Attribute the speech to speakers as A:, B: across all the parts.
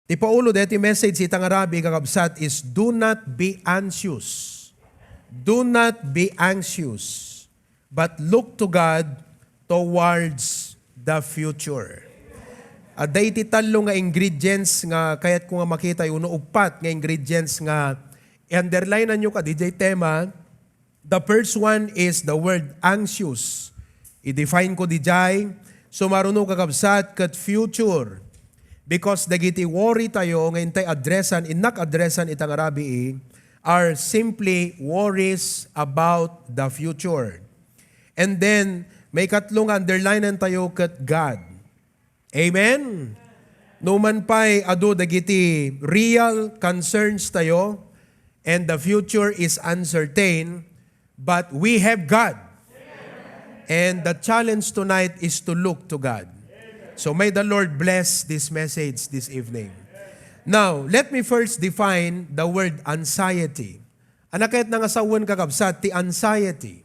A: Ti Paulo deti message itang Arabi kakabsat is do not be anxious. Do not be anxious, but look to God towards the future. Aday ti talo nga ingredients nga kayat ko nga makita yung upat nga ingredients nga i-underline nyo ka DJ tema. The first one is the word anxious. I-define ko DJ. So marunong kakabsat kat future. Because dagiti worry tayo ngayon tayo addressan, inak-addressan itang Arabi are simply worries about the future. And then, may katlong underlinean tayo kat God. Amen? Numan pa'y ado dagiti real concerns tayo and the future is uncertain, but we have God. And the challenge tonight is to look to God. So may the Lord bless this message this evening. Now, let me first define the word anxiety. Anakayat na nga sawan kakabsat, ti anxiety.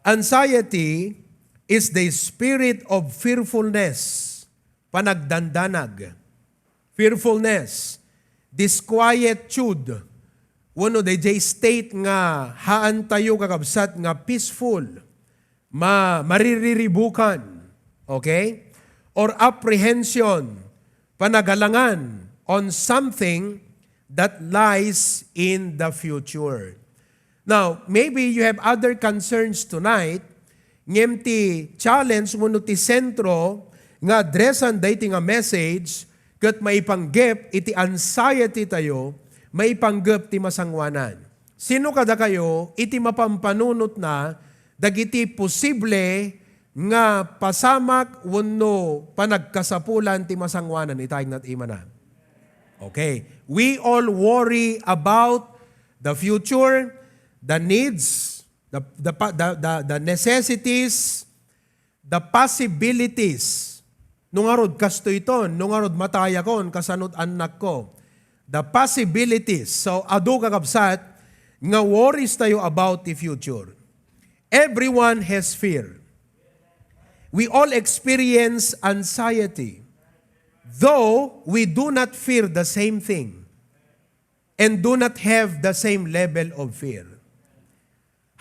A: Anxiety is the spirit of fearfulness, panagdandanag. Fearfulness, disquietude. Wano, DJ state nga haan tayo kakabsat nga peaceful, maririribukan. Okay? Or apprehension, panagalangan on something that lies in the future. Now, maybe you have other concerns tonight, ngem ti challenge mo ti sentro, nga addressan dayti nga message, kat maipanggep iti anxiety tayo, maipanggep ti masangwanan. Sino kada kayo, iti mapampanunot na, dagiti posible, nga pasamak wenno panagkasapulan ti masangwanan itayng nat imana. Okay. We all worry about the future, the needs, the necessities, the possibilities. Nung arod kasto ito, nung arod mataya kon, kasanod anak ko. The possibilities. So, ado kakabsat, nga worries tayo about the future. Everyone has fear. We all experience anxiety, though we do not fear the same thing and do not have the same level of fear.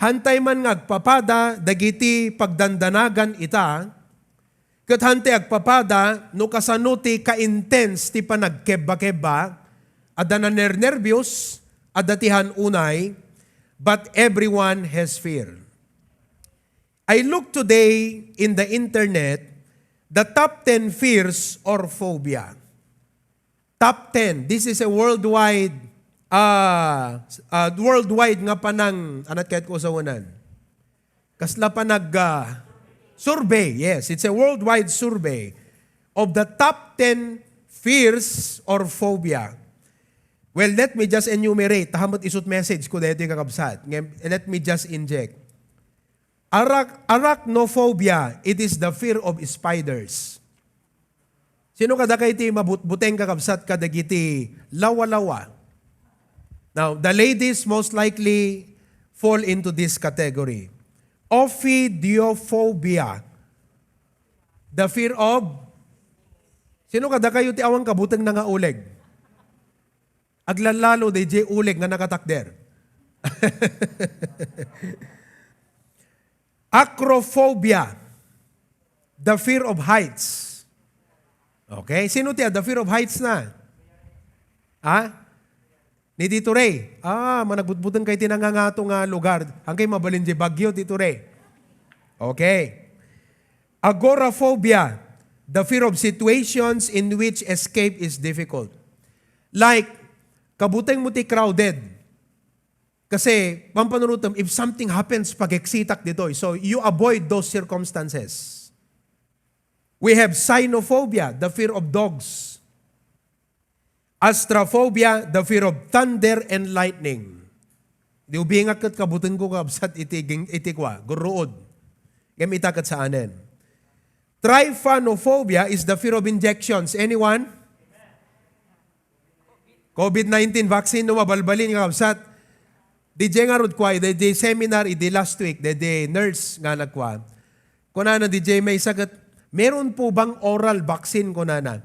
A: Hantay man ngagpapada, dagiti pagdandanagan ita, kat hantay agpapada, no kasanuti ka-intense ti panagkeba-keba, adana nervyos, adatihan unay, but everyone has fear. I look today in the internet, the top 10 fears or phobia. Top 10. This is a worldwide nga panang, anat kahit ko sa unan. Kasla panag survey. Yes, it's a worldwide survey of the top 10 fears or phobia. Well, let me just enumerate. Tahamot isut message ko dito kakabsat. Let me just inject. Arachnophobia, it is the fear of spiders. Sino kada kay ti mabuteng kakabsat kadagiti lawa-lawa? Now, the ladies most likely fall into this category. Ophidiophobia, the fear of, sino kada kayo ti awang kabuteng na nga uleg? Aglalalo DJ uleg nga nakatakder. Acrophobia, the fear of heights. Okay? Sino tiya? The fear of heights na. Ni Tito Ray. Managbutbutan kay tinangangato nga lugar. Hangkay mabalin di Bagyo, Tito Ray. Okay. Agoraphobia, the fear of situations in which escape is difficult. Like, kabuteng mo ti crowded. Kasi, pampanurutam, if something happens, pag-exitak dito. So, you avoid those circumstances. We have cynophobia, the fear of dogs. Astrophobia, the fear of thunder and lightning. Di ubingat kat kabutin ko kabsat itikwa, guruod. Ngam itakat sa anin. Trypanophobia is the fear of injections. Anyone? COVID-19 vaccine no mabalbalin nga kabsat. DJ nga rod kwa, DJ seminar, idi last week, DJ nurse nga nagkwa. Kunana DJ may sagat, meron po bang oral vaccine kunana?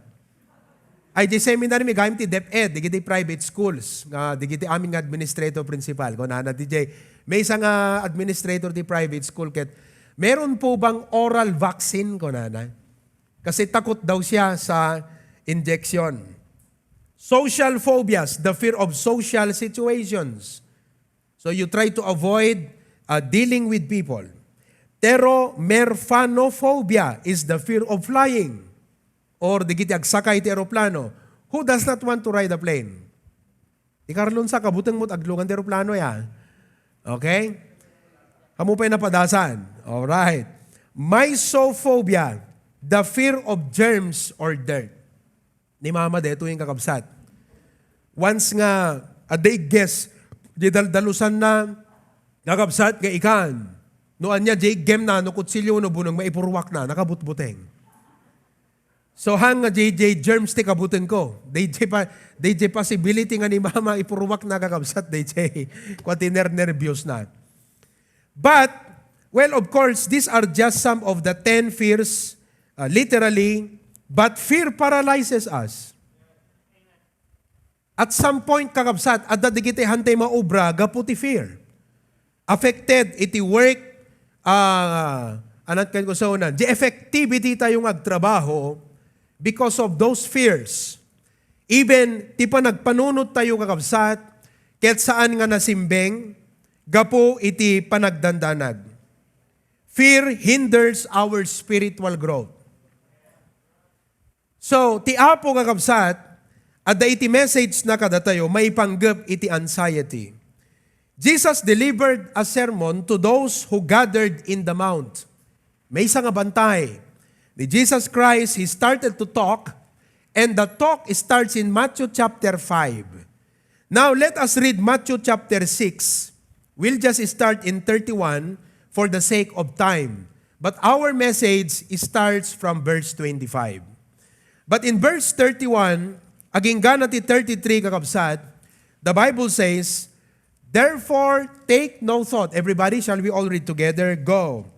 A: Ay, di seminary mi gayam ti DepEd, di private schools. Di aming administrator principal. Kung na DJ, may isang administrator di private school. Ket, meron po bang oral vaccine ko na? Kasi takot daw siya sa injection. Social phobias, the fear of social situations. So you try to avoid dealing with people. Teromerphanophobia is the fear of flying. Or digiti agsakay ti aeroplano. Who does not want to ride a plane? Ikarlon sa kabutang mo't aglungan ti aeroplano ya. Okay? Kamu pa'y napadasan. Alright. Mysophobia, the fear of germs or dirt. Ni mama deto yung kakabsat. Once nga, they guess, di daldalusan na, kakabsat ka ikan. Noan niya, jay gem na, no kutsilyo no bunong, maipurwak na, nakabutbuteng. So hang nga JJ germs ti kabutin ko. DJ possibility nga ni mama ipurwak na kakabsat, DJ. Kwatiner nervyos na. But, well, of course, these are just some of the 10 fears, literally, but fear paralyzes us. At some point, kakabsat, at dadigiti hantay maubra, gaputi fear. Affected, iti work, anat kayo ko sa unan, di effectivity tayong agtrabaho because of those fears. Even, ti pa nagpanunod tayo kakabsat, kahit saan nga nasimbeng, gapo iti panagdandanag. Fear hinders our spiritual growth. So, ti apo kakabsat, at da iti message na kada tayo, may panggap iti anxiety. Jesus delivered a sermon to those who gathered in the mount. May isang bantay. Ni Jesus Christ, He started to talk, and the talk starts in Matthew chapter 5. Now, let us read Matthew chapter 6. We'll just start in 31 for the sake of time. But our message starts from verse 25. But in verse 31, aging ganati 33 kakabsat, the Bible says, therefore, take no thought. Everybody, shall we all read together? Go.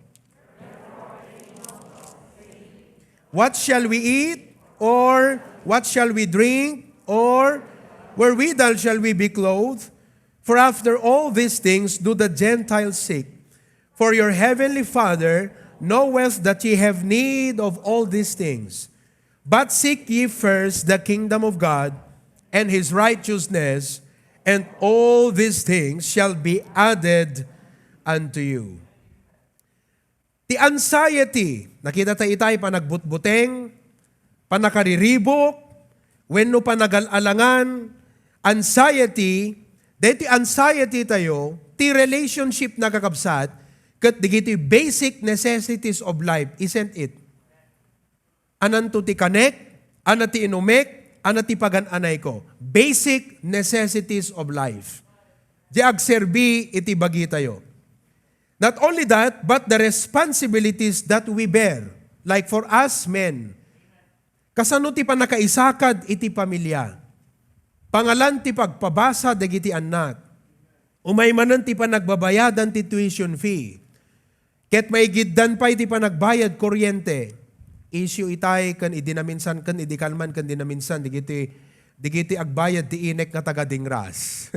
A: What shall we eat? Or what shall we drink? Or wherewithal shall we be clothed? For after all these things do the Gentiles seek. For your heavenly Father knoweth that ye have need of all these things. But seek ye first the kingdom of God and His righteousness, and all these things shall be added unto you. The anxiety, nakita tayo itay panagbutbuteng, panakariribok, wenno panagalalangan, anxiety, deti anxiety tayo, ti relationship na kakabsat, kat digiti basic necessities of life, isn't it? Ananto ti kanek, anati inumek, anati pagananay ko. Basic necessities of life. Di agserbi iti bagi tayo. Not only that, but the responsibilities that we bear, like for us men, kasano ti panakaisakad iti pamilya, pangalan ti pagpabasa dagiti anak, umaymanan ti panagbabayadan ti tuition fee, ket maigiddan pa iti panagbayad kuryente, issue itay kan idinaminsan kan idikalman kan dinaminsan digiti agbayad ti inek nga taga dingras.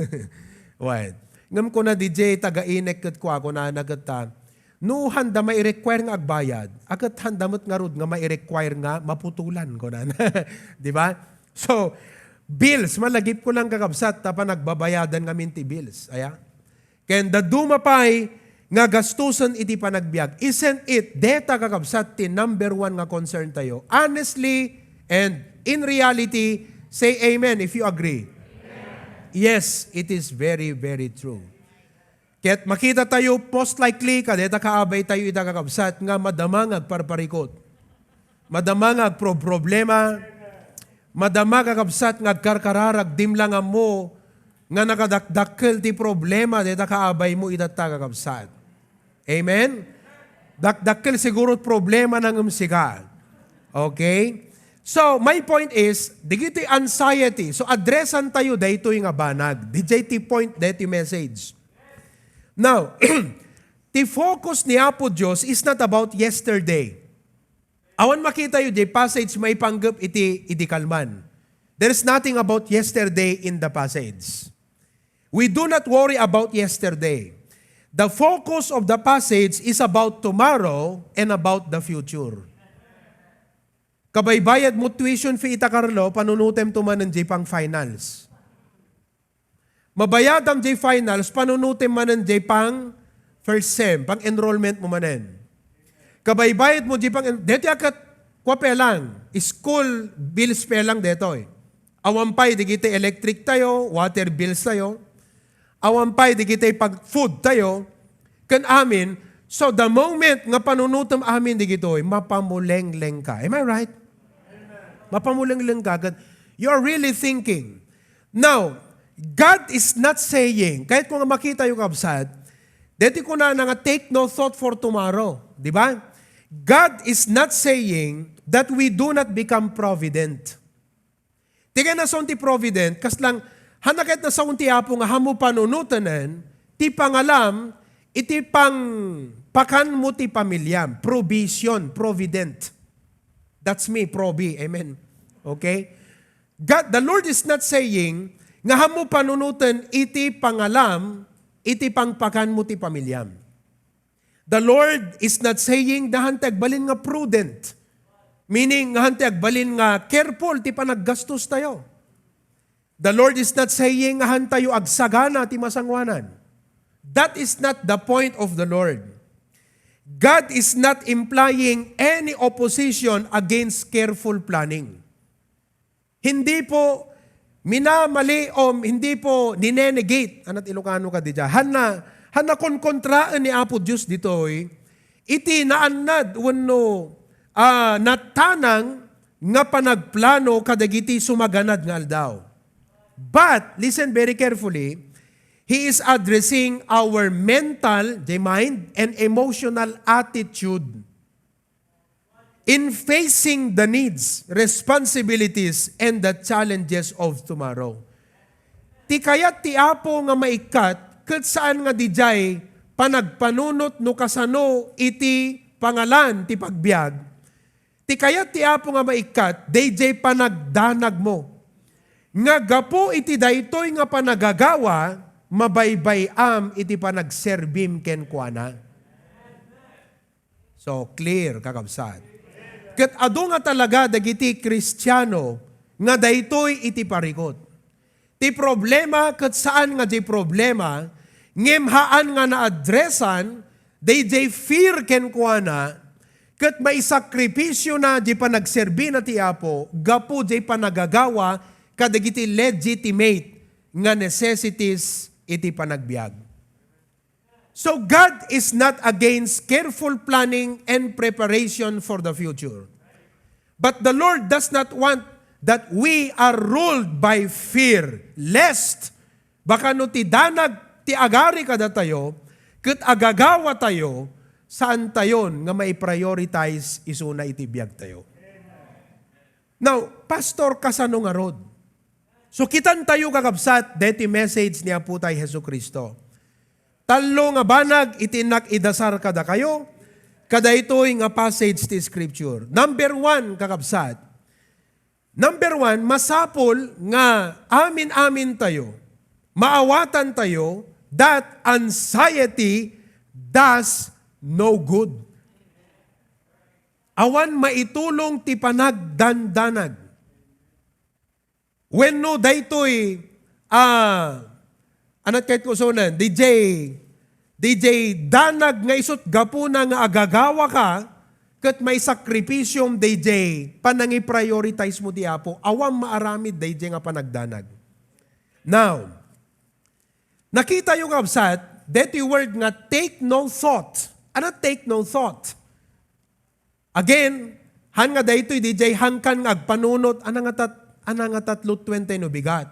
A: Wait. Ngam ko na DJ taga-inek kat ko ako na nagata. No handa may require nga agbayad. Agat handa mo't nga rod nga may require nga maputulan ko na. Di ba? So, bills, malagip ko lang kakabsat tapa nagbabayadan nga minti bills. Aya? Kaya dumapay nga gastusan iti panagbiag. Isn't it? Deta kakabsat ti number one nga concern tayo. Honestly and in reality, say amen if you agree. Yes, it is very, very true. Kaya't makita tayo, most likely, kadeta kaabay tayo itakakabsat nga madamang agparparikot. Madamang agproblema, madamang kakabsat nga agkarkararag, dimlang mo, nga nakadakdakkel ti problema, deta kaabay mo itakakabsat. Amen? Dakdakkel siguro problema ng umsika. Okay? So, my point is, digiti anxiety. So, addressan tayo dito yung abanag. Dijay point, dito message. Now, the focus ni Apo Diyos is not about yesterday. Awan makita yun, di passage may panggap iti kalman. There is nothing about yesterday in the passage. We do not worry about yesterday. The focus of the passage is about tomorrow and about the future. Kabaybayad mo tuition fee ita Carlo, panunutem tuman ng J-Pang finals. Mabayad ang J-finals, panunutem man ng J-Pang first sem, pang enrollment mo manen. Kabaybayad mo J-Pang, dito akat kwa pelang, school bills pelang dito eh. Awampay, di kita electric tayo, water bills tayo. Awampay, di kita pag food tayo. Kan amin, so the moment nga panunutom amin di gito eh, mapamuleng-leng ka. Am I right? Mapamuleng-leng ka. You are really thinking. Now, God is not saying, kahit kung makita yung kabsat, dito ko na nga take no thought for tomorrow. Di ba? God is not saying that we do not become provident. Tiga na sa unti provident, kas lang, hanakit na sa unti apo nga hamu panunutanan, ti pangalam, iti pang pakan mo ti pamilyam, provision, provident. That's me, probi. Amen. Okay? God, the Lord is not saying, nga hamu panunutan, iti pangalam, iti pangpakan mo ti pamilyam. The Lord is not saying, dahantag balin nga prudent. Meaning, hantag balin nga careful, ti panaggastos tayo. The Lord is not saying, hantayo agsagana, ti masangwanan. That is not the point of the Lord. God is not implying any opposition against careful planning. Hindi po minamali o hindi po ninenegate, anat Ilocano ka di dyan, hana konkontraan ni Apo Diyos ditoy, iti naannad wano natanang nga panagplano kadagiti sumaganad nga aldaw. But, listen very carefully, He is addressing our mental, the mind, and emotional attitude in facing the needs, responsibilities, and the challenges of tomorrow. Ti kayat ti apo nga maikat, kat saan nga dijay, panagpanunot no kasano iti pangalan ti pagbiag, ti kayat ti apo nga maikat, dijay panagdanag mo. Nga gapo iti daytoy nga panagagawa, mabaybay-am iti panagserbim ken kuana. So, clear, kakabsat. Kat ado nga talaga dagiti Kristiyano nga daytoy iti parikot. Ti problema kat saan nga di problema, ngemhaan nga na-adresan, day fear ken kuana, kat may sakripisyo na di panagserbi na ti Apo, gapu di panagagawa kadagiti legitimate nga necessities iti panagbiag. So God is not against careful planning and preparation for the future. But the Lord does not want that we are ruled by fear, lest baka no ti danag ti agari kada tayo, ket agagawa tayo, saan tayon nga may prioritize isuna iti biag tayo. Now, Pastor, kasano nga rod? So kitan tayo kakabsat, deti message niya po tayo Hesu Kristo. Talo nga banag, itinak idasar kada kayo, kada ito'y nga passage ti Scripture. Number 1, kakabsat. Number 1, masapol nga amin-amin tayo, maawatan tayo, that anxiety does no good. Awan maitulong ti panagdandanag. When no daytoy anat kahit ko sonan, DJ danag nga isot gapuna nga agagawa ka, kat may sakripisyong DJ panangi prioritize mo di Apo, awam maaramid DJ nga panagdanag. Now, nakita yung absat, that word nga take no thought. Ano take no thought? Again, han nga daytoy DJ hangkan nga agpanunot, anang nga 3:20 no bigat.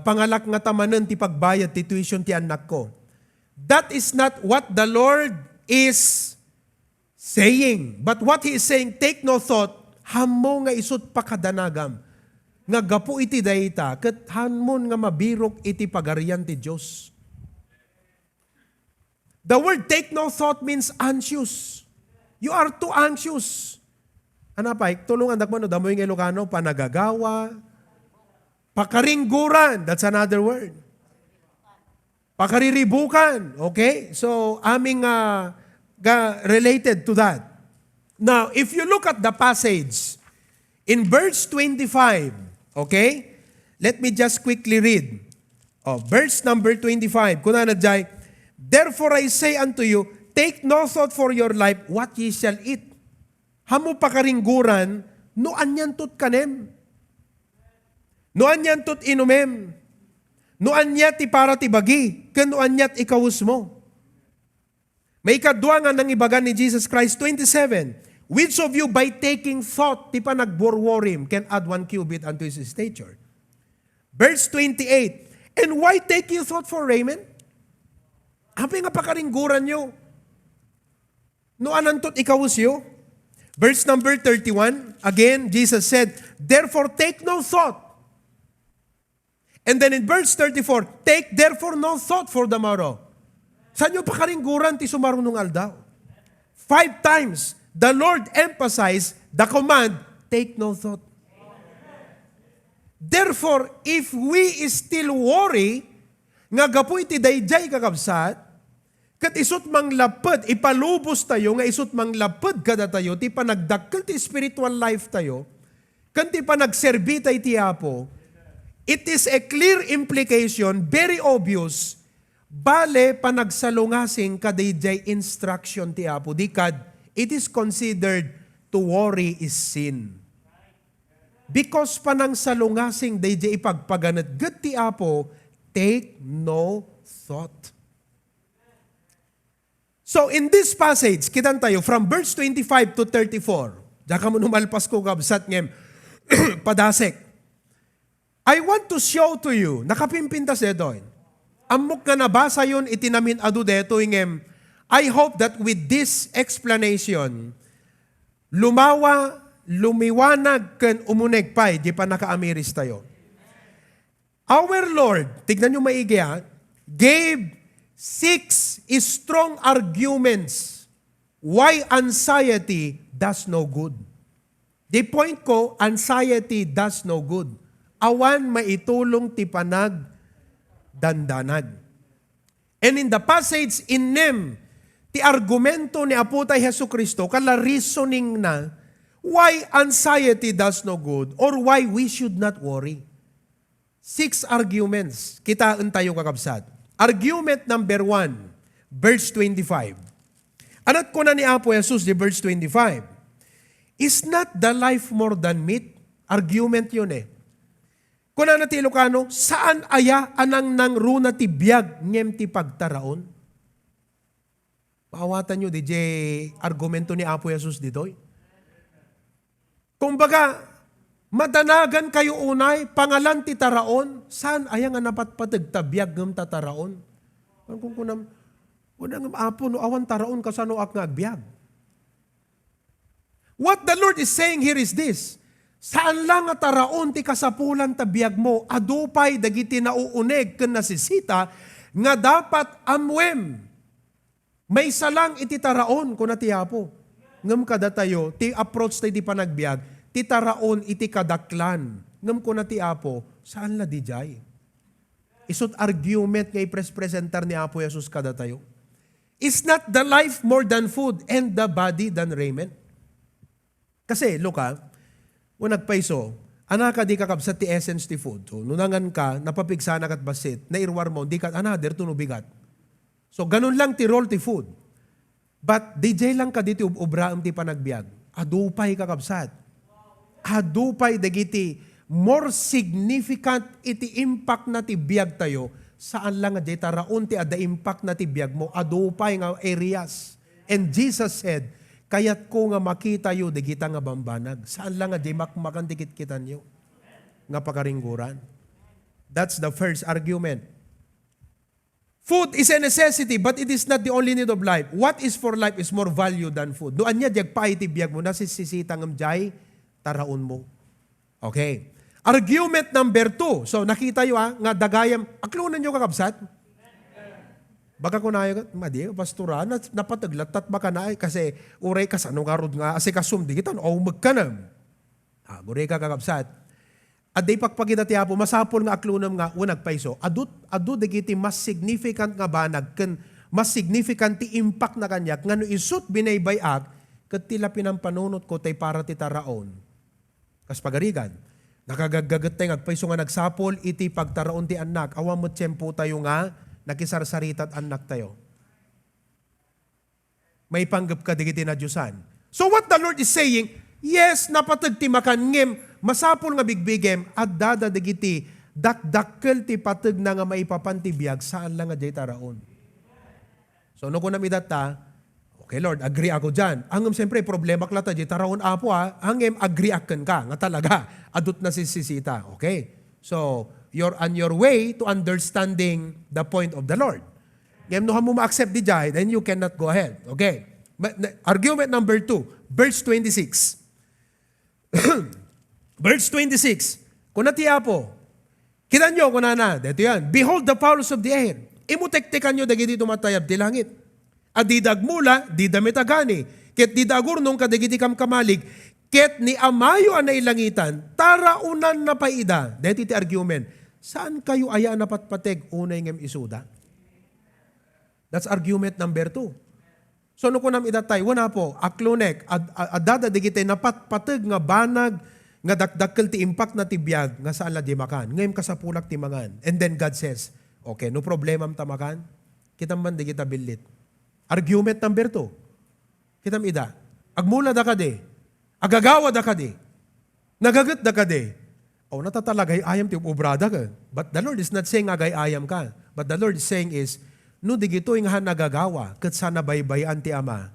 A: Pangalak nga tamanen ti pagbayad ti tuition ti anak ko. That is not what the Lord is saying. But what He is saying, take no thought, hamo nga isut pakadanagam. Nga gapu iti dayta, ket hanmon nga mabirok iti pagarian ti Dios. The word take no thought means anxious. You are too anxious. Anapay, tulungan dakman no, damo yung Ilocano, panagagawa, pakaringguran, that's another word. Pakariribukan, okay? So, aming related to that. Now, if you look at the passage, in verse 25, okay? Let me just quickly read. Verse number 25, kuna na jay, therefore I say unto you, take no thought for your life, what ye shall eat. Hamo pakaringguran, no anyan tut kanem. No anyan tut inumem. No anya ti para ti bagi, ken no anya ti ikawus mo. May kadwa nga ng ibagan ni Jesus Christ, 27, which of you by taking thought, ti pa nagborworim, can add 1 cubit unto his stature. Verse 28, and why take you thought for raiment? Hapi nga pakaringguran nyo. No anantot ikawus yo. Verse number 31, again, Jesus said, therefore take no thought. And then in verse 34, take therefore no thought for the morrow. Saan nyo pakaringguran ti sumarunong aldaw? 5 times, the Lord emphasized the command, take no thought. Therefore, if we still worry, nga gapoy ti dayjay kakabsat, kat isut mang lapad, ipalubos tayo, nga isut mang lapad kada tayo, ti panagdakkel ti spiritual life tayo, kan ti panagserbi tayo ti Apo, it is a clear implication, very obvious, bale panagsalungasing kadayjay instruction ti Apo, dikad, it is considered to worry is sin. Because panang salungasing dayjay ipagpaganat gat ti Apo, take no thought. So in this passage, kitan tayo from verse 25 to 34. Diyan ka mo numalpas ko kabsat ngem padasek. I want to show to you, nakapimpintas doon. Amok nga nabasa yun, itinamin adu deto ngem. I hope that with this explanation, lumiwanag ken umuneg pay, di pa nakaamiris tayo. Our Lord, tignan nyo maigi gave 6 strong arguments why anxiety does no good. The point ko, anxiety does no good. Awan maitulong ti panag dandanag. And in the passage in Nem, ti argumento ni Aputay Hesu Kristo, kala reasoning na, why anxiety does no good or why we should not worry. 6 arguments. Kitaan tayo kakabsat. Argument number 1, verse 25. Anat ko na ni Apo Jesus di verse 25. Is not the life more than meat? Argument yun Kung na ti Ilocano, saan aya anang nang runa ti biyag ngem ti pagtaraon? Maawatan nyo, DJ, argumento ni Apo Jesus ditoy. Kung baga, madanagan kayo unay, pangalan ti taraon, saan aya nga napatpatag tabiyag ngem tataraon? Kung kunam, unang Apo, no awan taraon kasano ak nga agbyag. What the Lord is saying here is this, saan lang nga taraon ti kasapulan tabiyag mo, adupay dagiti nauuneg ken nasisita, nga dapat amwem, may salang iti taraon kuna ti Apo. Ngem kada tayo, ti approach tayo ti panagbiag, ti taraon iti kadaklan. Ngem kuna ti Apo, saan la di jay? Isot argument nga i-presentar ni Apo Jesus kada tayo. Is not the life more than food and the body than raiment? Kasi, look kung nagpaiso, anaka di kakabsat ti essence ti food. So, nunangan ka, napapigsana kat basit, nairwar mo, di kat another, tunubigat. So, ganun lang ti role ti food. But, DJ lang ka diti ubraam ti panagbiag. Adupay kakabsat. Adupay dagiti more significant iti impact na ti biag tayo, saan lang nga di taraon ti ada impact na ti biag mo, adupay nga areas. And Jesus said, kayat ko nga makita yu, di kita nga bambanag. Saan lang nga di makmakan dikit kita nyo? Nga pakaringguran. That's the first argument. Food is a necessity, but it is not the only need of life. What is for life is more value than food. Doan niya, diag pa itibiyag mo, nasisisitang ang jay, taraon mo. Okay. Argument number 2. So, nakita yu nga dagayam, aklunan nyo kakabsat? Baga ko na madi, pastura, napataglat at baka na kasi uray ka sa anong karod nga, ase kasum, di kita, o magkanam. Guray ka kakabsat. At di pagpagita ti Apo, masapol nga aklunam nga, unag paiso, adu digiti mas significant nga banag, mas significant ti impact na kanyak, nga no isut binaybayak, kat tila pinampanunot ko tay para ti taraon. Kas pagarigan, nakagagagat tayo ngagpaiso nga nagsapol, iti pagtaraon ti anak, awam mo tiyempo tayo nga, nakisarsaritat anak tayo. May panggap ka digiti na Diyosan. So what the Lord is saying, yes, napatagtimakan ngem, masapol nga bigbigem, at dada digiti, dakdakkel ti patag na nga maipapantibiyag, saan lang nga jay taraon. So no ko namidata, okay Lord, agree ako dyan. Hanggang siyempre, problema klata jay taraon apo hanggang agree akan ka, nga talaga, adut na sisisita. Okay? So, you're on your way to understanding the point of the Lord. Ngayon, no mo ma-accept di jay, then you cannot go ahead. Okay? Argument number 2, verse 26. Verse 26. Kung natiya po, kita nyo kung na, dito yan, behold the fowls of the air. Imutek-tekan nyo dagiti tumatayab di langit. At di dagmula, di damit agani. Ket di dagurnong kadagiti kamkamalig, ket ni amayo anay langitan, taraunan na paida. Dito iti argument. Saan kayo aya napatpateg unay ngem isuda? That's argument number 2. So no ko nam idatay, wana po, aklonek, adada digite napatpateg nga banag, nga dakdakkel ti impact na tibiyag, nga saan la di makan. Ngayon kasapulak ti mangan. And then God says, okay, no problem am tamakan, kitam man di kita bilit. Argument number 2. Kitam ida, agmula da ka di, agagawa da ka di, nagagat da ka di, o natatalagay ayam ti ubrada ka. But the Lord is not saying agay ayam ka. But the Lord is saying is, no digito yung nagagawa, kat sana baybayan ti ama,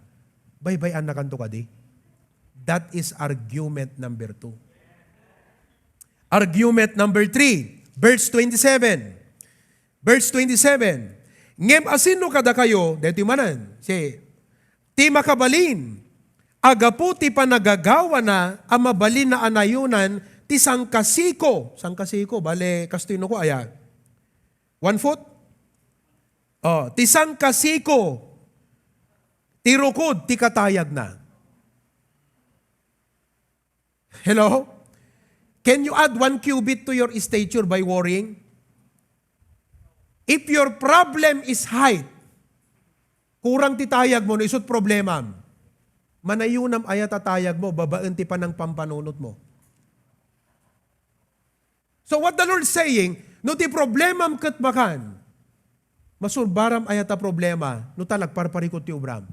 A: baybayan na kanto ka di. That is argument number 2. Argument number 3, verse 27. Verse 27. Ngem asino kada kayo, dito manan, ti makabalin, agapu ti panagagawa na, amabalin na anayunan, ti sangkasiko. Sangkasiko, bale, kastino ko, aya. 1 foot? Ti sangkasiko, ti rukod, ti katayag na. Hello? Can you add 1 cubit to your stature by worrying? If your problem is height, kurang titayag mo, no isot problema, manayunam aya tatayag mo, babaan ti pa ng pampanunot mo. So what the Lord is saying, no ti problemam kat makan, masurbaram ayata problema, no talag parparikot ti ubram.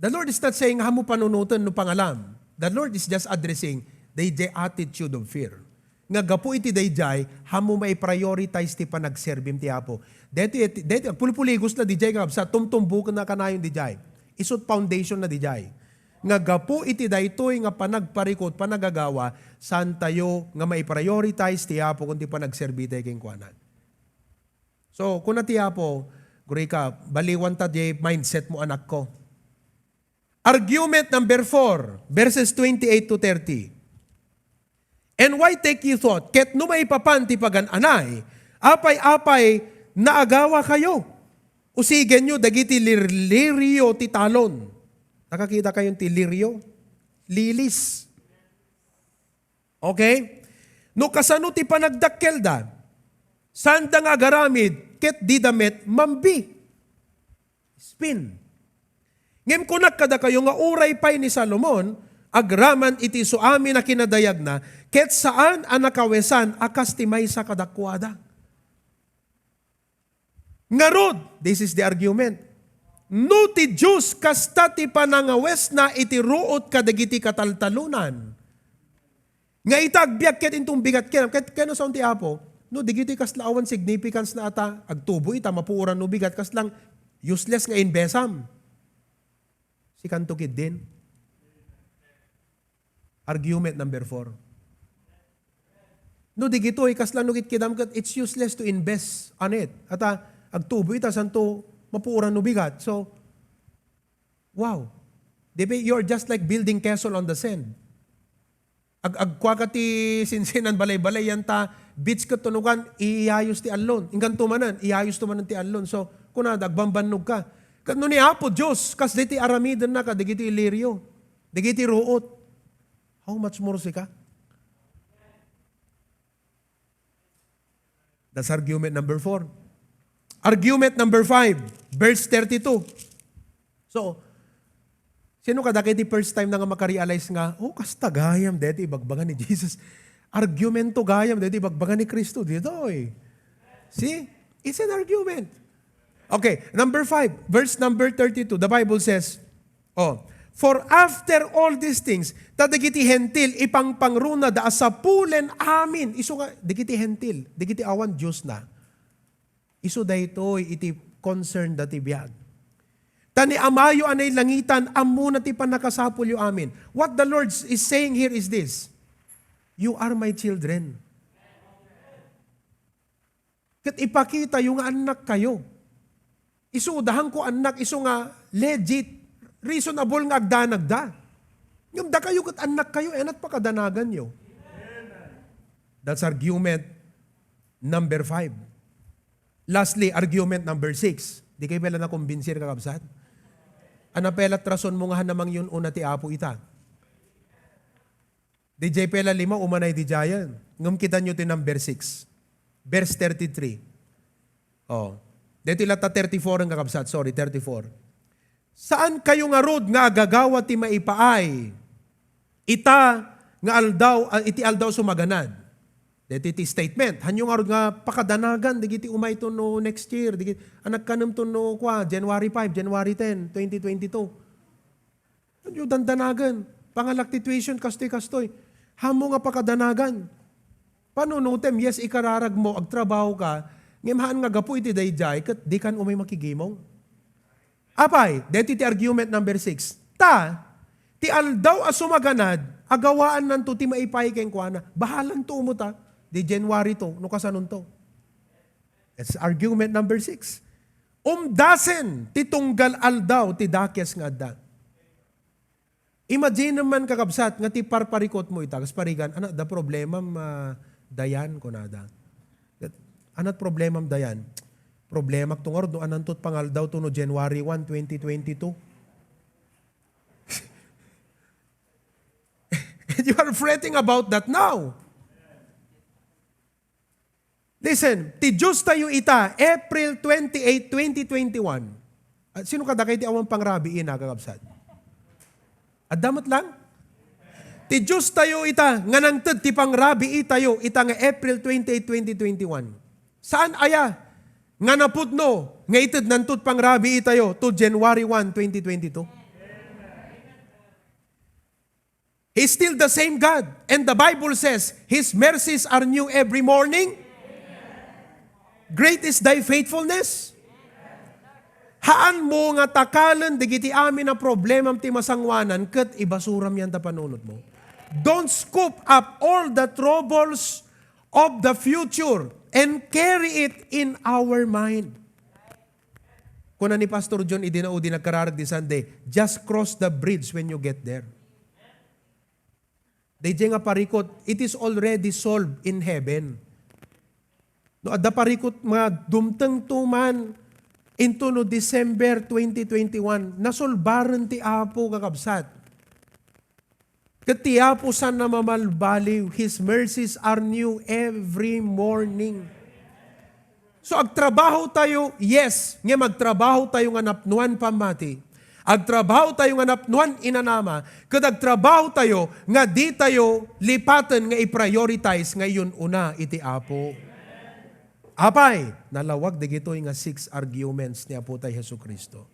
A: The Lord is not saying, hamu panunutan no pangalam. The Lord is just addressing the attitude of fear. Nga gapo iti dayjay, hamu may prioritize ti panagserbim ti Apo. Dito, pulipuligos na dijay sa tumtumbo na kanayon dijay. Isot foundation na dijay. Nga gapo iti daytoy nga panagparikot, panagagawa, saan tayo nga may prioritize ti Apo kundi panagserbi tayo king kuanan. So, kung na ti Apo, guri ka, baliwan ta di mindset mo anak ko. Argument number 4, verses 28 to 30. And why take ye thought? Ket no maipapanti pagan anay, apay-apay naagawa kayo. Usigen nyo, dagiti lirio ti talon. Nakakita kayong ti lirio? Lilis. Okay? No kasano ti panagdakkel da, sanda nga garamid, ket di damit, mambi. Spin. Ngem kunak kada kayo nga uray pay ni Salomon, agraman iti suami na kinadayag na, ket saan ang nakawesan akas ti may sa kadakwada. Ngarod, this is the argument. No ti Diyos kasta ti panangawes na iti ruot kadagiti kataltalunan. Nga itagbiag ket intong bigat ket kano sa unti Apo, no digiti kaslaawan significance na ata, agtubo ita mapuuran no bigat kaslang useless nga investam. Si kantukid din. Argument number 4. No digito kaslang nugit kidam ket it's useless to invest on it. Ata agtubo ita santo mapuuran no bigat. So wow. Diba, you're just like building castle on the sand. Agkwa ka ti sinsinan balay-balay yan ta, beach ka tunugan, iayos ti allon. Ingkan tumanan, iayos tumanan ti allon. So, kunada, agbambannog ka. Kano ni Apo Diyos, kas di ti aramidan na ka, digiti iliryo, digiti ruot. How much more si ka? That's argument number 4. Argument number 5, verse 32. So, sino ka dakiti first time na nga makarealize nga, kasta gayam, deti ibagbagan ni Jesus. Argumento gayam, deti ibagbagan ni Kristo. Dito See? It's an argument. Okay, number 5, verse number 32, the Bible says, for after all these things, tadagiti hentil, ipangpangruna da asapulen amin. Iso ka, digiti hentil, digiti awan Diyos na. Iso da ito, iti concern dati biyag. Tani amayo anay langitan, amu na ti panakasapul yu amin. What the Lord is saying here is this, you are my children. Kat ipakita yung anak kayo. Isudahan ko anak, iso nga legit, reasonable nga agdanagda. Yung da kayo kat anak kayo, enat pa kadanagan nyo. That's argument number 5. Lastly, argument number 6. Di kayo pala nakumbinsir kakabsat? Anapela trason mo nga namang yun una ti Apo ita. Di jay pela 5, umanay di jayan. Ngum kita nyo ti number 6. Verse 33. Dito ilata 34 ang kakabsat. Sorry, 34. Saan kayo nga rod nga agagawa ti maipaay? Ita nga aldaw, iti aldaw sumaganad. Dito iti statement. Hanyo nga rod nga pakadanagan. Digiti umay to no next year. Digiti, anak kanam to no January 5, January 10, 2022. Hanyo dandanagan. Pangalak tuition kastoy. Hamo nga pakadanagan. Paano notem? Yes, ikararag mo, agtrabaho ka, ngemahan nga gapu iti dayjay, kat di kan umay makigimong. Apay, dito iti argument number 6. Ti aldaw asumaganad, agawaan nanto ti maipay keng kuana, bahalan to umuta, di January to, no kasanon to. That's argument number 6. Dasen, ti tunggal aldaw, ti dakes nga adda. Imagine naman kakabsat, nga ti parparikot mo ita, kasparigan, anak, da problema dayan ko nada. Anat problema dayan? Problema kung no anantot pangal daw to no January 1, 2022. And you are fretting about that now. Listen, ti Diyos tayo ita, April 28, 2021. Sino kada kayo ti awang pangrabiin na kakabsat? Adamat lang? Ti Diyos tayo ita, nga nangtad ti pangrabi itayo, ita nga April 28, 2021. Saan aya? Nga napudno, nga itad nantod pangrabi itayo to January 1, 2022. He's still the same God. And the Bible says, His mercies are new every morning. Great is thy faithfulness. Haan mo nga takalan, digiti amin na problema ti masangwanan, kat ibasuram yan ta panunod mo. Don't scoop up all the troubles of the future and carry it in our mind. Kuna ni Pastor John idinaudi nagkararag di Sunday, just cross the bridge when you get there. Dayjay nga parikot, it is already solved in heaven. No, adda parikot mga dumteng tuman into no December 2021, nasolbaran ti Apo kakabsat. Kati Apo san na mamalbaliw, His mercies are new every morning. So agtrabaho tayo, yes, nga magtrabaho tayo nga napnuan pamati. Agtrabaho tayo nga napnuan inanama, kad agtrabaho tayo nga di tayo lipatan nga i-prioritize ngayon una iti Apo. Apay, nalawag digito nga 6 arguments ni Apo tayo Jesucristo.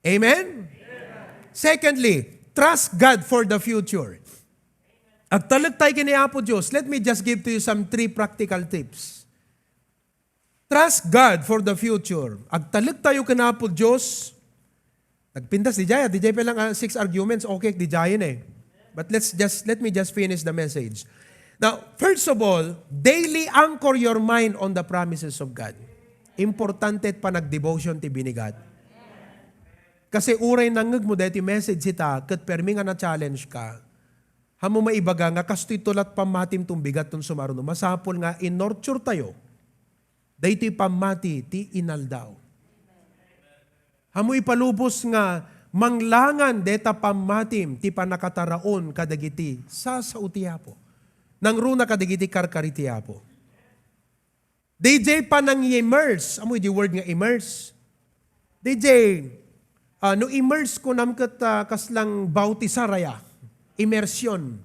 A: Amen? Secondly, trust God for the future. Agtalag tayo kini Apo Diyos, let me just give to you some 3 practical tips. Trust God for the future. Agtalag tayo kina Apo Diyos, nagpintas di jaya pa lang 6 arguments, okay, di jayan eh. But let me just finish the message. Now, first of all, daily anchor your mind on the promises of God. Importante pa nag-devotion ti binigat. Kasi uray nangag mo dahil message ita, kat permi nga na challenge ka, hamo maibaga nga kastoy tulat pamatim tumbigat tun sumaruno. Masapol nga in-nurture tayo. Dahil pamati ti inaldaw. Hamo ipalubos nga manglangan deta pamatim ti panakataraon kadagiti sa utiapo. Nang runa kadagiti karkaritiapo. DJ pa nang immerse. Amo yung word nga immerse. DJ, no immerse ko namkat kaslang bautisaraya. Immersion.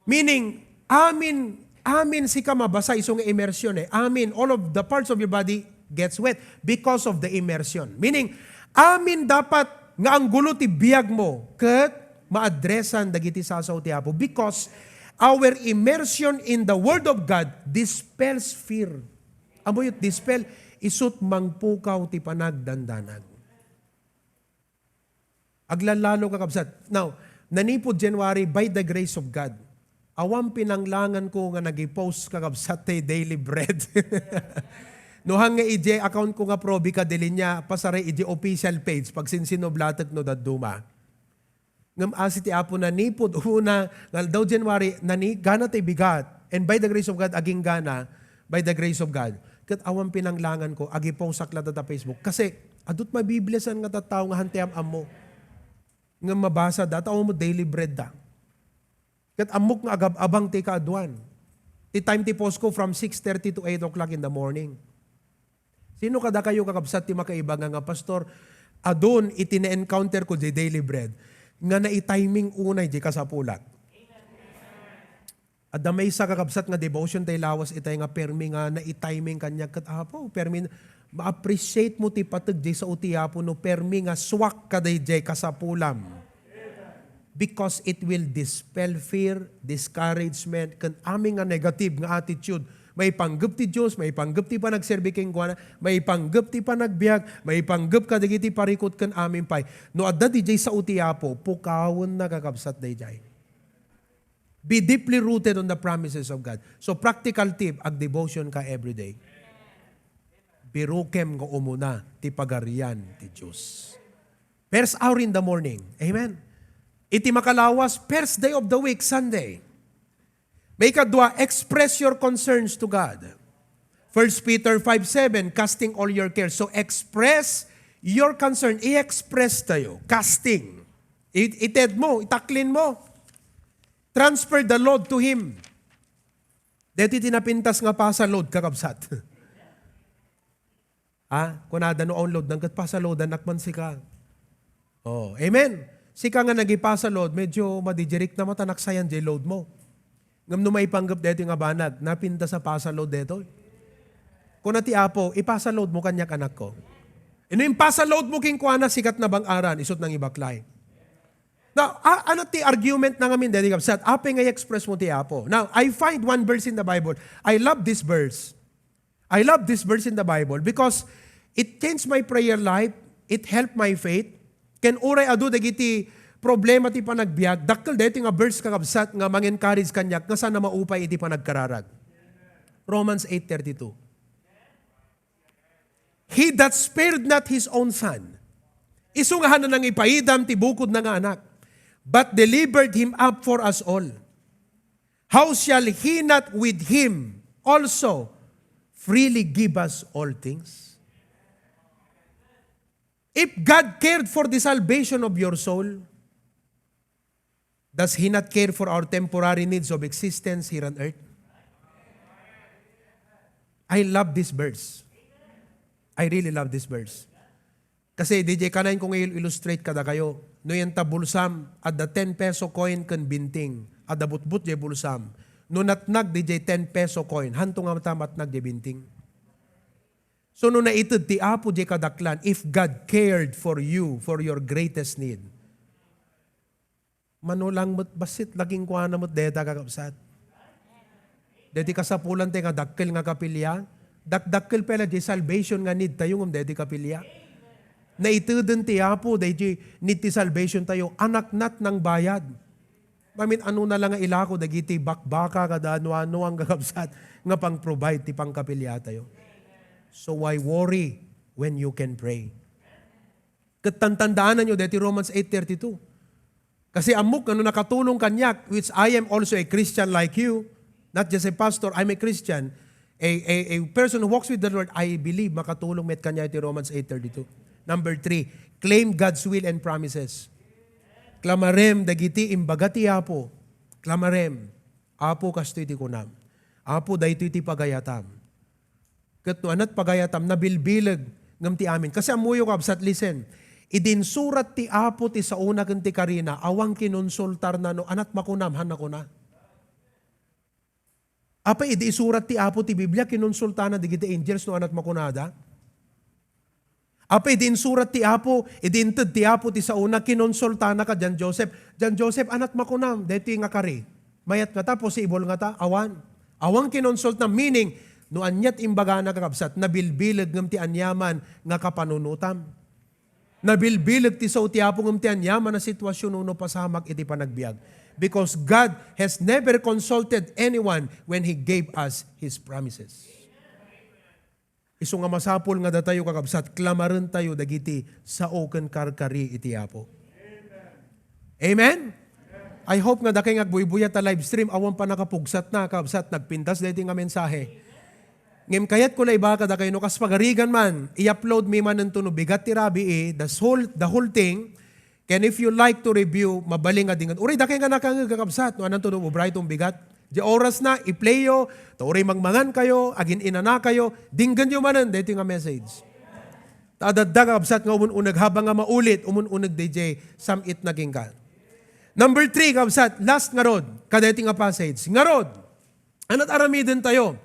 A: Meaning, amin si ka mabasa isong immersion eh. Amin, all of the parts of your body gets wet because of the immersion. Meaning, amin dapat nga ang gulo ti biyag mo ket maadresan dagiti sasaw ti Apo because our immersion in the Word of God dispels fear. Amo yun, dispel, isut mangpukaw ti panagdandanag. Aglalalo ka kabsat. Now, nanipod January by the grace of God. Awang pinanglangan ko nga nag-post kakabsat ti daily bread. Nohang nga ije account ko nga probi ka dili niya pasare ije official page pag sinsinoblatag no daduma. Ngam asi ti Apo na nipod una ngal daw January nani gana ti bigat and by the grace of God aging gana by the grace of God. Ket awan pinanglangan ko agi post sakla ta Facebook kasi adut mabiblesan nga tattao nga hantiam ammo. Ngam mabasa data mo daily bread da. Ket amok nga agab-abang ti kaadwan. Ti time ti post ko from 6:30 to 8 o'clock in the morning. Sino kada kayo kakabsat ti makaiba nga pastor, adon iti na-encounter ko di daily bread, nga na-timing unay di kasapulat. Adamay sa kakabsat nga devotion tay lawas itay nga permi nga na-timing kanya kat apo, permi ma-appreciate mo ti patag di sa utiapo no permi nga swak kaday di kasapulam. Because it will dispel fear, discouragement, kan aming nga negative nga attitude. May panggap ti Diyos, may panggap ti panagserbi king kuana, may panggap ti panagbiag, may panggap ka digiti parikot kan amin pay. No adda di jay sa utiapo, pukawon na kakabsat day jay. Be deeply rooted on the promises of God. So practical tip, ag devotion ka everyday. Birukem nga umuna ti pagarian ti Diyos. First hour in the morning. Amen. Iti makalawas, first day of the week, Sunday. May kadwa, express your concerns to God. 1 Peter 5:7, casting all your cares. So express your concern. I-express tayo. Casting. Ited mo, itaklin mo. Transfer the load to Him. Dito tinapintas nga pa sa load, kakabsat. Kunada no on load, nangkat pa sa load, anakman si ka. Oh, amen. Sika nga nagipasa load, medyo madijirik na matanak sayan, jay load mo. Ngam no may panggap dito nga banag, napinta sa pasa load dito. Kung nati Apo, ipasa load mo kanyak anak ko. Ino yung pasa load mo king kuana sikat na bang aran, isot ng ibaklay. Now, ano ti argument na ngamin dito kapsat? Ape nga i-express mo ti Apo. Now, I find one verse in the Bible. I love this verse. I love this verse in the Bible because it changed my prayer life. It helped my faith. Ken uray adu dagiti problema ti panagbiag, dakkel dito nga verse kakabsat nga mang-encourage kanyak nga sana maupay iti panagkararag. Romans 8:32. He that spared not His own Son, isungahan na nang ipaidam ti bukod na nga anak, but delivered Him up for us all. How shall He not with Him also freely give us all things? If God cared for the salvation of your soul, does He not care for our temporary needs of existence here on earth? I love this verse. I really love this verse. Kasi DJ kanayin kong illustrate kada kayo. No yan tabulsam at the 10 peso coin kan binting. At the butbut jay bulsam. No natnag DJ 10 peso coin. Hantong nga tamatnag jay binting. So no naitid ti Apo jay kadaklan, if God cared for you, for your greatest need, manulang mo't basit, laging kuha na mo't deta kakapsat. Deti kasapulan tayo nga dakkel nga kapilya, dakkel pala di salvation nga need tayo ng deti kapilya. Naitidin ti Apo, deti need ti salvation tayo, anak nat ng bayad. Mamin ano na lang nga ilako, dagiti bakbaka kada ano ang kakapsat, nga pang-provide ti pang kapilya tayo. So why worry when you can pray? Katantandaan nyo, dito Romans 8:32. Kasi amok, nakatulong kanya, which I am also a Christian like you, not just a pastor, I'm a Christian. A person who walks with the Lord, I believe, makatulong met kanya iti Romans 8:32. Number 3, claim God's will and promises. Klamarem, dagiti imbagati apo. Klamarem, apo kasto iti kunam. Apo dayto iti pagayatam. Ket no anat pagayatam, nabilbilag ngam ti amin. Kasi amuyo kabsat, listen, idinsurat ti apo ti sauna ken ti karina, awang kinonsultar na no anat makunam, han na kuna. Apa idi isurat ti apo ti Biblia, kinonsulta na digiti angels no anat makunada? Apa idi insurat ti apo, idi inted ti apo ti sauna, kinonsulta na ka Jan Joseph. Jan Joseph, anat makunam, deti nga kari. Mayat nga ta, possible nga ta, awan. Awang kinonsult na, meaning, no anyat imbaga na kakabsat, nabilbilag ngam ti anyaman nga kapanunutam. Nabilbilag ti sao ti apo ngam ti anyaman na sitwasyon no pasamak iti panagbiag. Because God has never consulted anyone when He gave us His promises. Isu nga masapol nga datayo kakabsat, klamaran tayo dagiti sao ken karkari iti apo. Amen? I hope nga dakay nga buy-buya ta live stream, awan pa nakapugsat na kakabsat, nagpintas dati nga mensahe. Ngem kayat ko lay baka dakay no kas pagarigan man, i-upload mi man nento no bigat ti rabi the whole thing. And if you like to review, mabaling nga dingan. Uri dakay nga nakangagakabsat, no anan to no brightong bigat. Di oras na, i-play yo, tauri magmangan kayo, agin inana kayo, dinggan nyo manan, dito nga message. Tadaddag kabsat nga umununag, habang nga maulit, umununag DJ, samit naging ka. Number 3, kabsat, last nga rod, kadeti nga passage. Nga rod, anat aramidin tayo.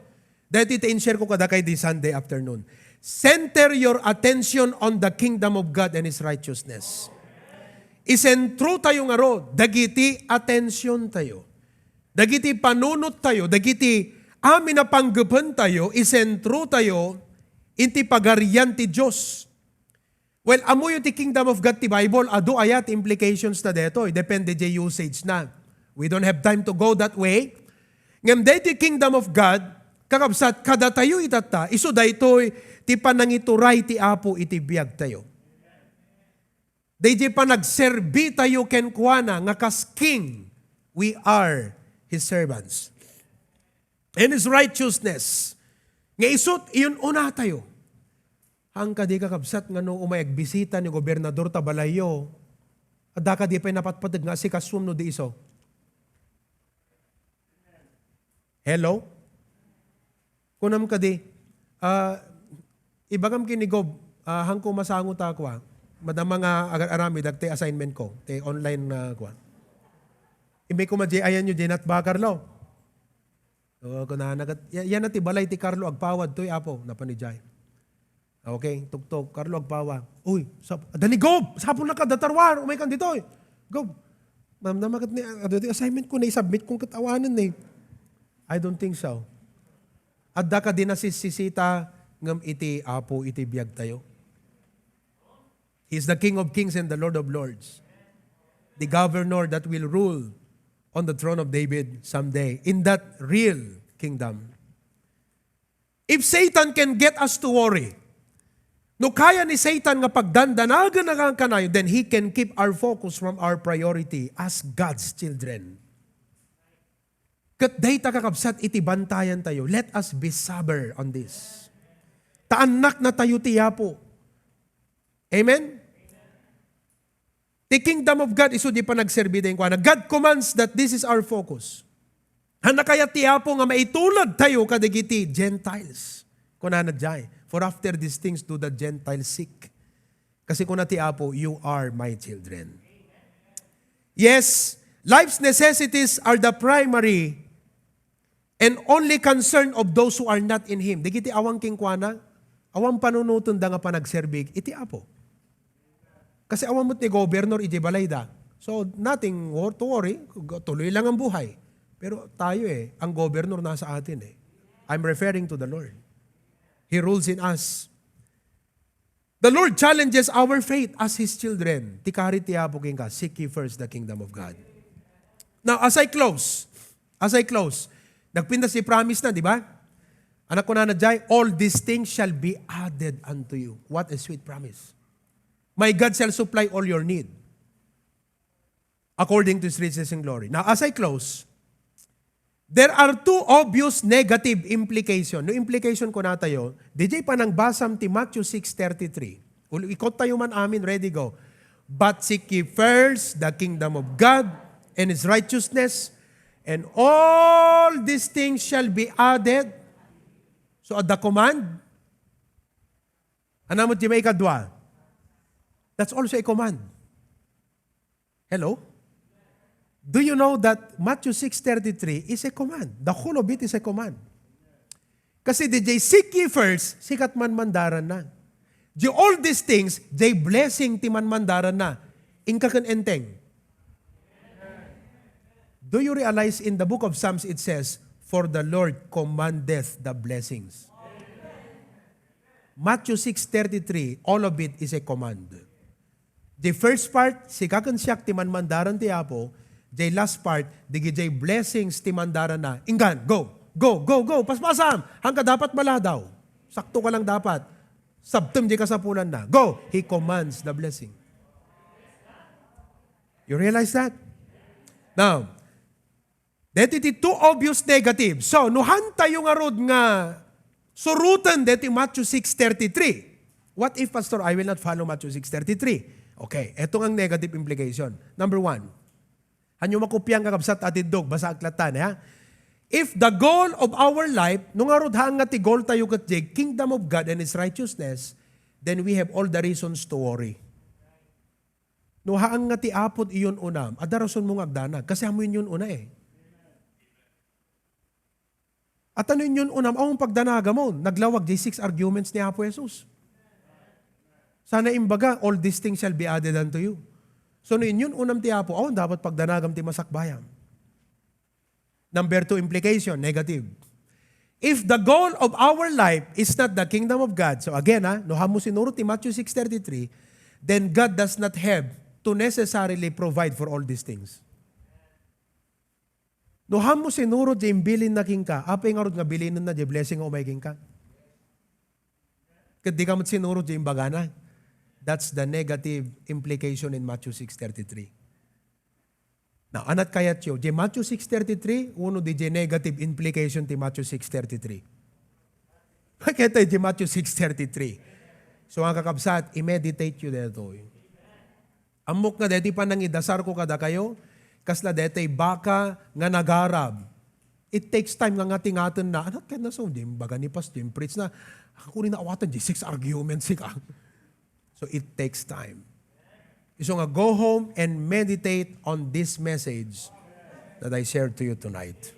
A: Dito ita-inshare ko kada kay di Sunday afternoon. Center your attention on the kingdom of God and His righteousness. Isentro tayo nga rod, dagiti attention tayo. Dagiti panunot tayo, dagiti amin na panggapan tayo, isentro tayo, inti pagarian ti Diyos. Well, amuyo ti kingdom of God ti Bible, ado ayat implications na deto, depende di usage na. We don't have time to go that way. Ngam ti kingdom of God, kakabsat, kada tayo itata, iso daytoy ti panangituray ti apo iti biyag tayo. Dayjay pa nagserbi tayo kenkwana, nga kas king, we are His servants. And His righteousness. Nga isot, iyon una tayo. Hangka di kakabsat nga no umayag bisita ni Gobernador Tabalayo, at daka di pa'y napatpatag nga si kasum no di iso. Hello? Kunam ka di, ibagam kinigob, hangko masangot ako madama nga agar-arami, dagte assignment ko, te online na kwa. Imay ko ayan nyo, Jenat ba, Carlo? Yan na ti balay ti Carlo, agpawad to'y apo, napanijay. Okay, tuktok, Carlo, agpawad. Uy, dali, Gob! Sapon na ka, datarwar, umay kan dito. Gob, ma'am, namagat ni, assignment ko, na-submit kong katawanan eh. I don't think so. At da ka din nasisisita, ngam iti apo, iti biyag tayo. He is the King of Kings and the Lord of Lords. The governor that will rule on the throne of David someday, in that real kingdom. If Satan can get us to worry, no kaya ni Satan nga pagdandanagan na kanayo, then he can keep our focus from our priority as God's children. Kat dayta kakabsat iti bantayan tayo, let us be sober on this. Taanak na tayo tiyapo. Amen? The kingdom of God iso di pa nagserbi din ko. God commands that this is our focus. Hana kaya tiyapo nga maitulad tayo kadagiti Gentiles. Kuna na jay. For after these things do the Gentiles seek. Kasi kuna tiyapo, you are my children. Yes, life's necessities are the primary and only concern of those who are not in Him. Digiti awang kingkwana, awang panunuton da nga panagserbig, iti apo. Kasi awamot ni Governor iti balayda. So, nothing to worry. Tuloy lang ang buhay. Pero tayo ang Governor nasa atin I'm referring to the Lord. He rules in us. The Lord challenges our faith as His children. Tikari tiyabukin ka, seek ye first the kingdom of God. Now, as I close, nagpintas si promise na, di ba? Anak ko na jay, all these things shall be added unto you. What a sweet promise. My God shall supply all your need according to His riches and glory. Now, as I close, there are two obvious negative implication. No implication ko na tayo, DJ pa nang basam ti Matthew 6:33. Ikot tayo man amin, ready go. But seek ye first the kingdom of God and His righteousness, and all these things shall be added. So at the command, anamot di may kadwa? That's also a command. Hello? Do you know that Matthew 6:33 is a command? The whole of it is a command. Kasi DJ, seek ye first, sikat man mandaran na. The all these things, they blessing ti man mandaran na. Inka kan enteng. Do you realize in the book of Psalms it says, for the Lord commandeth the blessings. Matthew 6:33, all of it is a command. The first part, sikakan siyak ti man mandaran ti Apo. The last part, the blessings ti mandaran na. Ingan, go, go, go, go, paspasam. Hangka dapat maladaw. Sakto ka lang dapat. Sabtem di kasapulan na. Go, He commands the blessing. You realize that? Now, that it is two obvious negative. So, nuhan tayo nga rod nga surutan deti Matthew 6:33. What if, Pastor, I will not follow Matthew 6:33? Okay, eto ang negative implication. Number one, hanyo makupyang kakabsat atidog, basa aklatan, ha? If the goal of our life, nung arod hang nga ti goal tayo kat the kingdom of God and His righteousness, then we have all the reasons to worry. No haang nga ti apod iyon unam, ada rason mong agdanag, kasi hamuin yun una eh. At ano yun unam, ang pagdanaga mo, naglawag di 6 arguments ni Apo Jesus. Sana imbaga, all these things shall be added unto you. So no yun unam ti Apo, dapat pagdanagam ti masakbayam. Number 2 implication, negative. If the goal of our life is not the kingdom of God, so again, no hamo sinuro ti Matthew 6:33, then God does not have to necessarily provide for all these things. No hamo sinuro di imbilin na king ka, apay nga rod nga bilin na di blessing o may king ka. Kat di ka mat sinuro di imbagana. That's the negative implication in Matthew 6:33. Now, anat kayat yo, di Matthew 6:33, uno di negative implication ti Matthew 6:33. Kaya tayo di Matthew 6:33. So, ang kakabsat, i-meditate yun dito. Amok nga deti pa nang idasar ko kada kayo, kasla deti baka nga nagarab. It takes time nga ngating-atin na, anat kaya na so, di baga ni Pastor, preach na, ako rin naawatan, di 6 arguments ka. So, it takes time. So nga, go home and meditate on this message that I shared to you tonight.